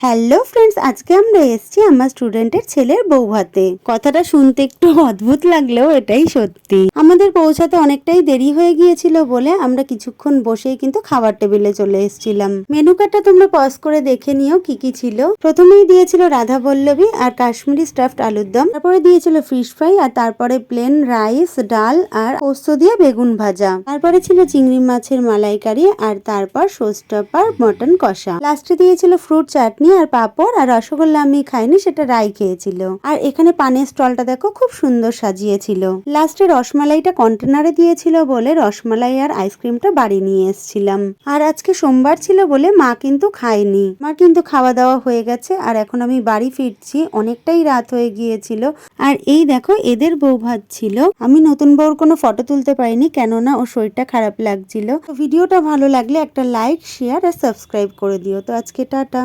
Hello friends, আজকে আমরা এসেছি আমার স্টুডেন্টের ছেলের বউ ভাতে। কথাটা শুনতে একটু অদ্ভুত লাগলেও এটাই সত্যি। আমাদের পৌঁছাতে অনেকটাই দেরি হয়ে গিয়েছিল বলে আমরা কিছুক্ষণ বসেই কিন্তু খাবার টেবিলে চলে এসেছিলাম। মেনু কার্ডটা তোমরা পজ করে দেখে নিও কি কি ছিল। প্রথমেই দিয়েছিল রাধা পল্লবী আর কাশ্মীরি স্টাফড আলুর দম, তারপরে দিয়েছিল ফিশ ফ্রাই, আর তারপরে প্লেন রাইস, ডাল আর পোস্ত দিয়ে বেগুন ভাজা, তারপরে ছিল চিংড়ি মাছের মালাইকারি, আর তারপর সোস্টাপার মটন কষা। লাস্টে দিয়েছিল ফ্রুট চাটনি আর পাঁপড় আর রসগোল্লা। আমি খাইনি, সেটা রাই খেয়েছিল। আর এখানে পানের স্টলটা দেখো খুব সুন্দর সাজিয়েছিল। লাস্টে রসমালাইটা কন্টেনারে দিয়েছিল বলে রসমালাই আর আইসক্রিমটা বাড়ি নিয়ে এসেছিলাম। আর আজকে সোমবার ছিল বলে মা কিন্তু খায়নি। মার কিন্তু খাওয়া দাওয়া হয়ে গেছে আর এখন আমি বাড়ি ফিরছি, অনেকটাই রাত হয়ে গিয়েছিল। আর এই দেখো এদের বউ ভাত ছিল। আমি নতুন বউর কোনো ফটো তুলতে পারিনি, কেননা ওর শরীরটা খারাপ লাগছিল। ভিডিওটা ভালো লাগলে একটা লাইক, শেয়ার আর সাবস্ক্রাইব করে দিও। তো আজকে টাটা।